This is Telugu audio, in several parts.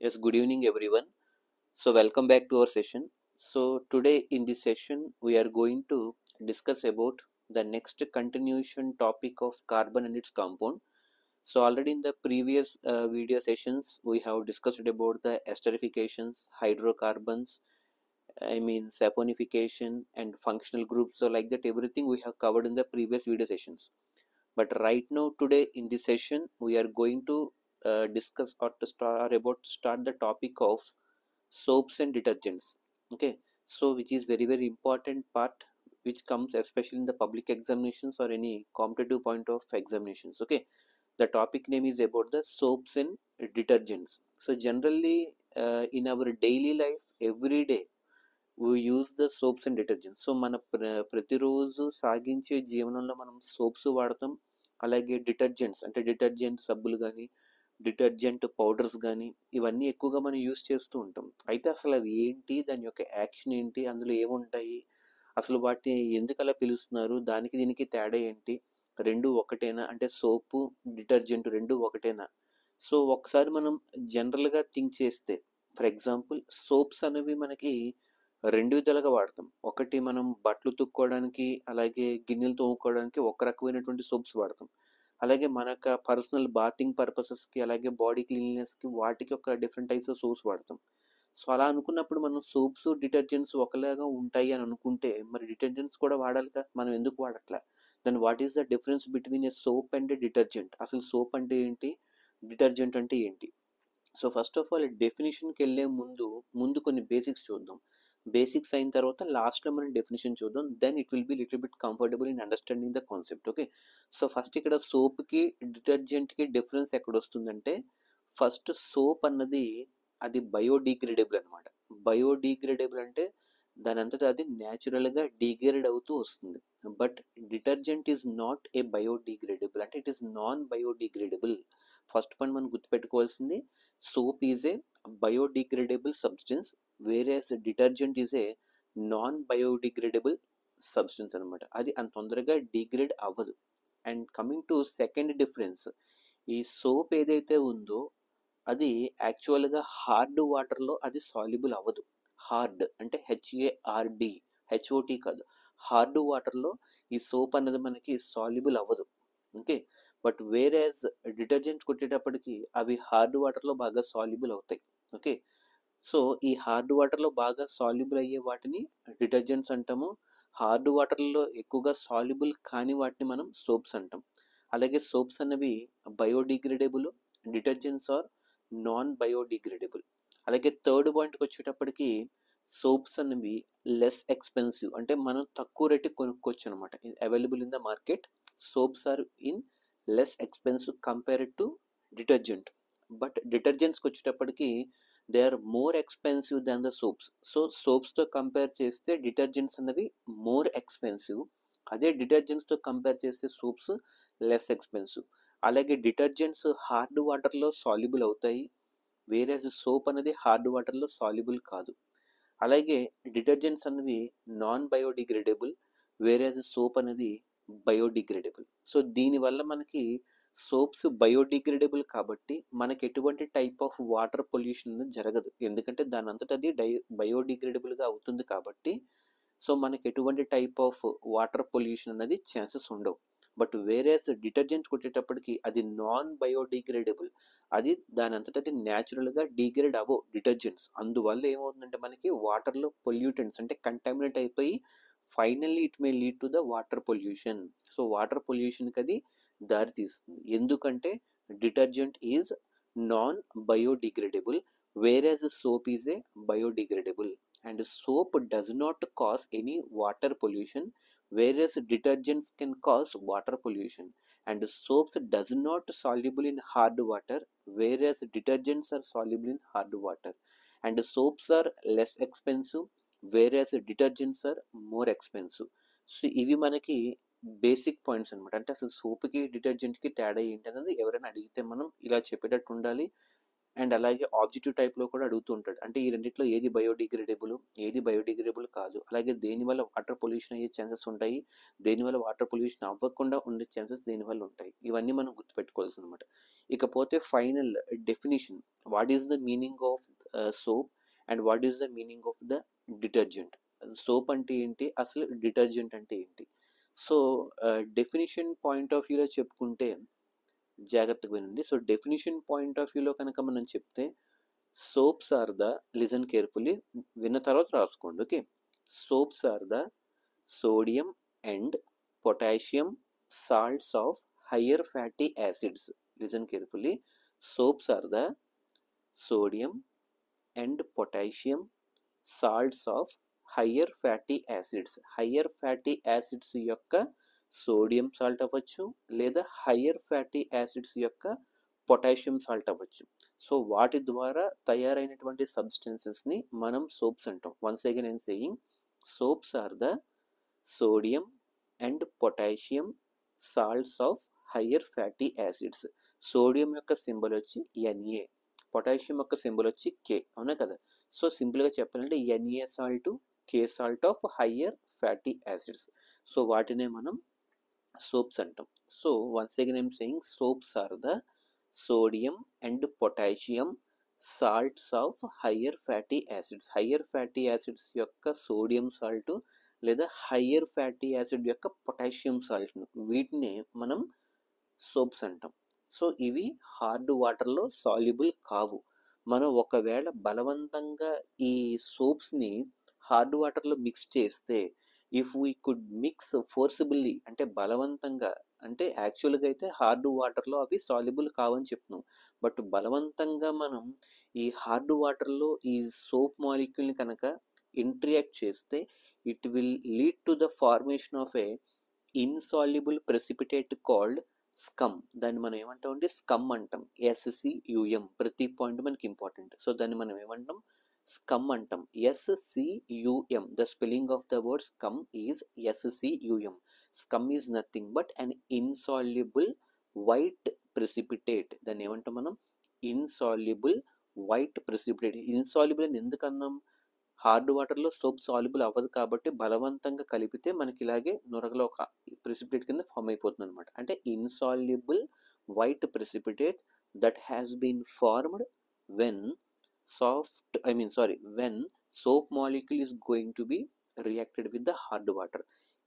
Yes, good evening everyone. So welcome back to our session. So today in this session we are going to discuss about the next continuation topic of carbon and its compound. So already in the previous video sessions we have discussed about the esterifications, hydrocarbons, saponification and functional groups. So like that everything we have covered in the previous video sessions. But right now today in this session we are going to discuss or to start the topic of soaps and detergents. Okay, so which is very important part which comes especially in the public examinations or any competitive point of examinations. Okay, the topic name is about the soaps and detergents. So generally in our daily life every day we use the soaps and detergents. So మన ప్రతిరోజు సాగించే జీవనంలో మనం సోప్స్ వాడతాం, అలాగే డిటర్జెంట్స్ అంటే డిటర్జెంట్ సబ్బులు కానీ డిటర్జెంట్ పౌడర్స్ కానీ ఇవన్నీ ఎక్కువగా మనం యూస్ చేస్తూ ఉంటాం. అయితే అసలు అవి ఏంటి, దాని యొక్క యాక్షన్ ఏంటి, అందులో ఏముంటాయి, అసలు వాటిని ఎందుకు అలా పిలుస్తున్నారు, దానికి దీనికి తేడా ఏంటి, రెండు ఒకటేనా, అంటే సోపు డిటర్జెంట్ రెండు ఒకటేనా. సో ఒకసారి మనం జనరల్గా థింక్ చేస్తే ఫర్ ఎగ్జాంపుల్ సోప్స్ అనేవి మనకి రెండు విధాలుగా వాడతాం. ఒకటి మనం బట్టలు ఉతుక్కోవడానికి అలాగే గిన్నెలు తోముకోవడానికి ఒక రకమైనటువంటి సోప్స్ వాడతాం. అలాగే మనకు పర్సనల్ బాతింగ్ పర్పసెస్కి అలాగే బాడీ క్లీన్లీనెస్కి వాటికి ఒక డిఫరెంట్ టైప్స్ ఆఫ్ సోప్స్ వాడతాం. సో అలా అనుకున్నప్పుడు మనం సోప్స్ డిటర్జెంట్స్ ఒకలాగా ఉంటాయి అని అనుకుంటే మరి డిటర్జెంట్స్ కూడా వాడాలిగా, మనం ఎందుకు వాడట్లా? Then what is the difference between a soap and a detergent? అసలు సోప్ అంటే ఏంటి, డిటర్జెంట్ అంటే ఏంటి? సో ఫస్ట్ ఆఫ్ ఆల్ డెఫినేషన్కి వెళ్ళే ముందు కొన్ని బేసిక్స్ చూద్దాం. బేసిక్స్ అయిన తర్వాత లాస్ట్లో మనం డెఫినేషన్ చూద్దాం. Then it will be little bit comfortable in understanding the concept. Okay, so first ఇక్కడ సోప్కి డిటర్జెంట్కి డిఫరెన్స్ ఎక్కడ వస్తుందంటే, ఫస్ట్ సోప్ అన్నది అది బయోడిగ్రేడబుల్ అనమాట. బయోడిగ్రేడబుల్ అంటే దాని అంతటా అది న్యాచురల్గా డిగ్రేడ్ అవుతూ వస్తుంది. But detergent is not a biodegradable, అంటే it is non biodegradable. First point మనం గుర్తుపెట్టుకోవాల్సింది, soap is a biodegradable substance whereas detergent is a non biodegradable substance అనమాట. అది అంత తొందరగా డిగ్రేడ్ అవ్వదు. And coming to second difference, ఈ సోప్ ఏదైతే ఉందో అది యాక్చువల్గా హార్డ్ వాటర్లో అది సాల్యుబుల్ అవ్వదు. హార్డ్ అంటే HARD, HOT కాదు, హార్డ్ వాటర్లో ఈ సోప్ అనేది మనకి సాల్యుబుల్ అవ్వదు. ఓకే, బట్ వేరేజ్ డిటర్జెంట్స్ కొట్టేటప్పటికి అవి హార్డ్ వాటర్లో బాగా సాల్యుబుల్ అవుతాయి. ఓకే, సో ఈ హార్డ్ వాటర్లో బాగా సాల్యుబుల్ అయ్యే వాటిని డిటర్జెంట్స్ అంటాము. హార్డ్ వాటర్లో ఎక్కువగా సాల్యుబుల్ కాని వాటిని మనం సోప్స్ అంటాం. అలాగే సోప్స్ అనేవి biodegradable, detergents are non biodegradable. అలాగే థర్డ్ పాయింట్కి వచ్చేటప్పటికి సోప్స్ అనేవి లెస్ ఎక్స్పెన్సివ్, అంటే మనం తక్కువ రేటుకి కొనుక్కోవచ్చు అనమాట. Available in the market, soaps are in less expensive compared to detergent. But డిటర్జెంట్స్కి వచ్చేటప్పటికి they are more expensive than the soaps. So సోప్స్తో కంపేర్ చేస్తే డిటర్జెంట్స్ అనేవి మోర్ ఎక్స్పెన్సివ్, అదే డిటర్జెంట్స్తో కంపేర్ చేస్తే సోప్స్ లెస్ ఎక్స్పెన్సివ్. అలాగే డిటర్జెంట్స్ హార్డ్ వాటర్లో సాల్యుబుల్ అవుతాయి, వేరే సోప్ అనేది హార్డ్ వాటర్లో సాల్యుబుల్ కాదు. అలాగే డిటర్జెంట్స్ అనేవి నాన్ బయోడిగ్రేడబుల్, వేరే సోప్ అనేది బయోడిగ్రేడబుల్. సో దీనివల్ల మనకి సోప్స్ బయోడిగ్రేడబుల్ కాబట్టి మనకి ఎటువంటి టైప్ ఆఫ్ వాటర్ పొల్యూషన్ అనేది జరగదు, ఎందుకంటే దాని అంతటా అది బయోడిగ్రేడబుల్గా అవుతుంది కాబట్టి. సో మనకి ఎటువంటి టైప్ ఆఫ్ వాటర్ పొల్యూషన్ అనేది ఛాన్సెస్ ఉండవు. బట్ వేరే డిటర్జెంట్ కొట్టేటప్పటికి అది నాన్ బయోడిగ్రేడబుల్, అది దాని అంతటా అది న్యాచురల్గా డిగ్రేడ్ అవ్వవు డిటర్జెంట్స్. అందువల్ల ఏమవుతుందంటే మనకి వాటర్లో పొల్యూటెంట్స్ అంటే కంటామినేట్ అయిపోయి finally it may lead to the water pollution. So water పొల్యూషన్కి అది దారి తీస్తుంది. ఎందుకంటే detergent is non biodegradable whereas soap is a biodegradable, and soap does not cause any water pollution whereas detergents can cause water pollution, and soaps does not soluble in hard water whereas detergents are soluble in hard water, and soaps are less expensive whereas detergents are more expensive. So ఇవి మనకి బేసిక్ పాయింట్స్ అనమాట. అంటే అసలు సోప్కి డిటర్జెంట్కి తేడా ఏంటి అనేది ఎవరైనా అడిగితే మనం ఇలా చెప్పేటట్టు ఉండాలి. అండ్ అలాగే ఆబ్జెక్టివ్ టైప్లో కూడా అడుగుతూ ఉంటాడు, అంటే ఈ రెండిట్లో ఏది బయోడిగ్రేడబుల్, ఏది బయోడిగ్రేడబుల్ కాదు, అలాగే దేనివల్ల వాటర్ పొల్యూషన్ అయ్యే ఛాన్సెస్ ఉంటాయి, దేనివల్ల వాటర్ పొల్యూషన్ అవ్వకుండా ఉండే ఛాన్సెస్ దేనివల్ల ఉంటాయి, ఇవన్నీ మనం గుర్తుపెట్టుకోవాల్సి అనమాట. ఇకపోతే final definition, what is the meaning of soap and what is the meaning of the detergent. Soap అంటే ఏంటి, అసలు డిటర్జెంట్ అంటే ఏంటి? సో డెఫినిషన్ పాయింట్ ఆఫ్ వ్యూలో చెప్పుకుంటే జాగ్రత్తగా వినండి. సో డెఫినిషన్ పాయింట్ ఆఫ్ వ్యూలో కనుక మనం చెప్తే soaps are the, listen carefully, విన్న తర్వాత రాసుకోండి. Okay, soaps are the sodium and potassium salts of higher fatty acids. Listen carefully. Soaps are the sodium and potassium salts of higher fatty acids. Higher fatty acids యొక్క సోడియం సాల్ట్ అవ్వచ్చు లేదా హయ్యర్ ఫ్యాటీ యాసిడ్స్ యొక్క పొటాషియం సాల్ట్ అవ్వచ్చు. సో వాటి ద్వారా తయారైనటువంటి సబ్స్టెన్సెస్ని మనం సోప్స్ అంటాం. Once again I'm saying soaps are the sodium and potassium salts of higher fatty acids. Sodium యొక్క సింబల్ వచ్చి Na, పొటాషియం యొక్క సింబల్ వచ్చి K, అవునా కదా? సో సింపుల్గా చెప్పాలంటే Na salt, K salt of higher fatty acids. So వాటినే మనం సోప్స్ అంటాం. So once again I'm saying soaps are the sodium and potassium salts of higher fatty acids. Higher fatty acids యొక్క సోడియం సాల్ట్ లేదా హయ్యర్ ఫ్యాటీ యాసిడ్ యొక్క పొటాషియం సాల్ట్ను, వీటిని మనం సోప్స్ అంటాం. సో ఇవి హార్డ్ వాటర్లో సాల్యుబుల్ కావు. మనం ఒకవేళ బలవంతంగా ఈ సోప్స్ని హార్డ్ వాటర్లో మిక్స్ చేస్తే, ఇఫ్ వీ కుడ్ మిక్స్ ఫోర్సిబుల్లీ, అంటే బలవంతంగా, అంటే యాక్చువల్గా అయితే హార్డ్ వాటర్లో అవి సాల్యుబుల్ కావని చెప్తున్నాం, బట్ బలవంతంగా మనం ఈ హార్డ్ వాటర్లో ఈ సోప్ మాలిక్యూల్ని కనుక ఇంటరాక్ట్ చేస్తే it will lead to the formation of a insoluble precipitate called scum. దాన్ని మనం ఏమంటాం అంటే స్కమ్ అంటాం. SCUM, ప్రతి పాయింట్ మనకి ఇంపార్టెంట్. సో దాన్ని మనం ఏమంటాం, స్కమ్ అంటాం. SCUM, the spelling of the word scum is SCUM. Scum is nothing but an insoluble white precipitate. దాన్ని ఏమంటాం మనం, ఇన్సాల్యుబుల్ వైట్ ప్రెసిపిటేట్. ఇన్సాల్యుబుల్ అని ఎందుకన్నాం, హార్డ్ వాటర్లో సోప్ సాల్యుబుల్ అవ్వదు కాబట్టి బలవంతంగా కలిపితే మనకి ఇలాగే నురగలో ఒక ప్రెసిపిటేట్ కింద ఫామ్ అయిపోతుంది అనమాట. అంటే insoluble white precipitate that has been formed when when soap molecule is going to be reacted with the hard water.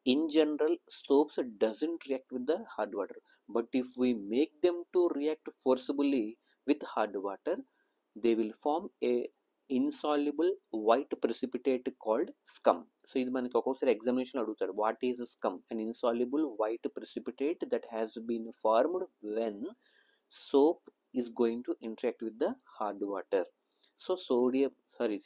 In general, soaps doesn't react with the hard water, but if we make them to react forcibly with hard water, they will form a insoluble white precipitate called scum. So ఇది మనకి ఒక్కొక్కసారి ఎగ్జామినేషన్ అడుగుతాడు, what is scum? An insoluble white precipitate that has been formed when soap is going to interact with the hard water. So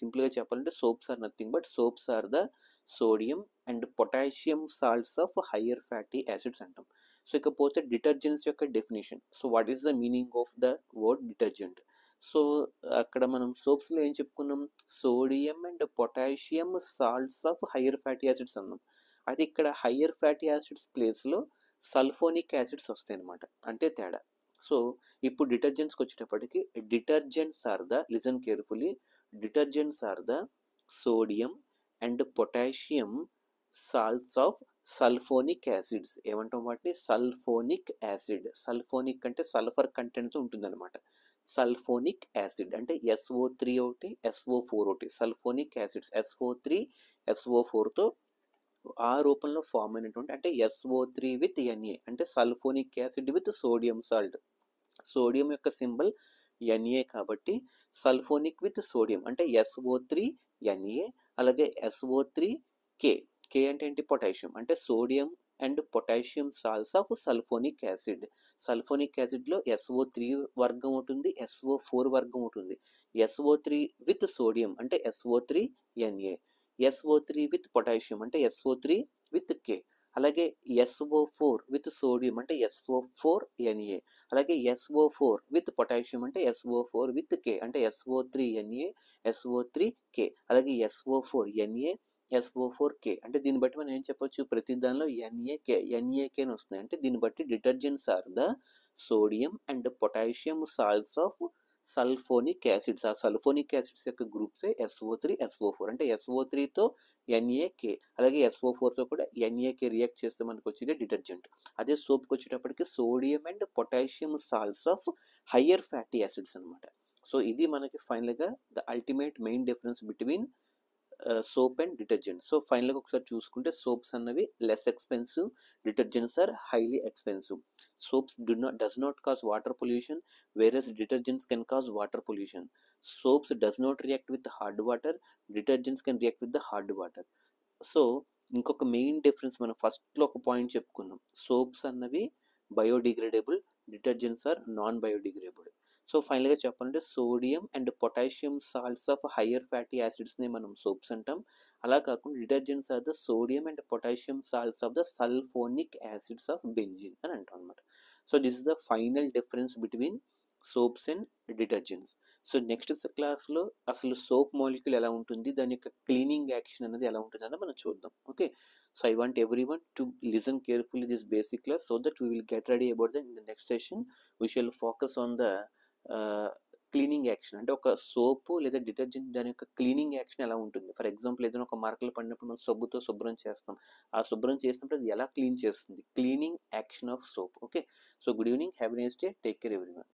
సింపుల్గా చెప్పాలంటే soaps are nothing but soaps are the sodium and potassium salts of higher fatty acids అంటాం. సో ఇకపోతే డిటర్జెంట్స్ యొక్క definition. So what is the meaning of the word detergent? So అక్కడ మనం సోప్స్లో ఏం చెప్పుకున్నాం, sodium and potassium salts of higher fatty acids అన్నాం. అయితే ఇక్కడ హయ్యర్ ఫ్యాటీ యాసిడ్స్ ప్లేస్లో సల్ఫోనిక్ యాసిడ్స్ వస్తాయి అన్నమాట, అంటే తేడా. సో ఇప్పుడు డిటర్జెంట్స్కి వచ్చేటప్పటికి detergents are the, listen carefully, detergents are the sodium and potassium salts of sulphonic acids. ఏమంటాం వాటిని, సల్ఫోనిక్ యాసిడ్. సల్ఫోనిక్ అంటే సల్ఫర్ కంటెంట్తో ఉంటుందన్నమాట. సల్ఫోనిక్ యాసిడ్ అంటే SO3 ఒకటి, SO4 ఒకటి, సల్ఫోనిక్ యాసిడ్స్ SO3 SO4తో ఆ రూపంలో ఫామ్ అయినటువంటి, అంటే SO3 విత్ Na, అంటే sulphonic acid with sodium salt. Sodium యొక్క సింబల్ Na కాబట్టి సల్ఫోనిక్ విత్ సోడియం అంటే SO3 Na, అలాగే SO3 K అంటే ఏంటి, పొటాషియం, అంటే sodium and potassium salts of sulphonic acid. Sulphonic యాసిడ్లో SO3 వర్గం ఉంటుంది, SO4 వర్గం ఉంటుంది. SO3 విత్ సోడియం అంటే SO3 Na, SO3 with potassium అంటే SO3 విత్ K, అలాగే SO4 విత్ సోడియం అంటే SO4 Na, అలాగే SO4 విత్ పొటాషియం అంటే SO4 విత్ K అంటే SO3 Na SO3 K, అలాగే SO4 Na SO4K. అంటే దీన్ని బట్టి మనం ఏం చెప్పొచ్చు, ప్రతి దానిలో NaK అని వస్తున్నాయి. అంటే దీన్ని బట్టి detergents are the sodium and potassium salts of sulphonic acids. ఆ సల్ఫోనిక్ యాసిడ్స్ యొక్క గ్రూప్సే SO3 SO4. అంటే SO3తో NaK, అలాగే SO4తో కూడా NaK రియాక్ట్ చేస్తే మనకు వచ్చేది డిటర్జెంట్. అదే సోప్కి వచ్చేటప్పటికి sodium and potassium salts of higher fatty acids అనమాట. సో ఇది మనకి ఫైనల్గా the ultimate main difference between soap and detergent. So ఫైనల్గా ఒకసారి చూసుకుంటే సోప్స్ అన్నవి less expensive, detergents are highly expensive. Soaps does not cause water pollution, whereas detergents can cause water pollution. Soaps does not react with hard water, detergents can react with the hard water. So ఇంకొక మెయిన్ డిఫరెన్స్ మనం ఫస్ట్లో ఒక పాయింట్ చెప్పుకున్నాం, సోప్స్ అన్నవి biodegradable, detergents are non biodegradable. So ఫైనల్గా చెప్పాలంటే sodium and potassium salts of higher fatty యాసిడ్స్ని మనం సోప్స్ అంటాం. అలా కాకుండా detergents are the sodium and potassium salts of the sulphonic acids of benzene అని అంటాం అనమాట. So this is the final difference between soaps and detergents. So next క్లాస్లో అసలు సోప్ మాలిక్యూల్ ఎలా ఉంటుంది, దాని యొక్క క్లీనింగ్ యాక్షన్ అనేది ఎలా ఉంటుంది అనేది మనం చూద్దాం. Okay, so I want everyone to listen carefully this basic class so that we will get ready about the in the next session we shall focus on the cleaning action. అంటే ఒక సోపు లేదా డిటర్జెంట్ దాని యొక్క క్లీనింగ్ యాక్షన్ ఎలా ఉంటుంది. ఫర్ ఎగ్జాంపుల్ ఏదైనా ఒక మరకలు పడినప్పుడు మనం సబ్బుతో శుభ్రం చేస్తాం, ఆ శుభ్రం చేసినప్పుడు అది ఎలా క్లీన్ చేస్తుంది, cleaning action of soap. Okay, so good evening, have a nice day, take care everyone.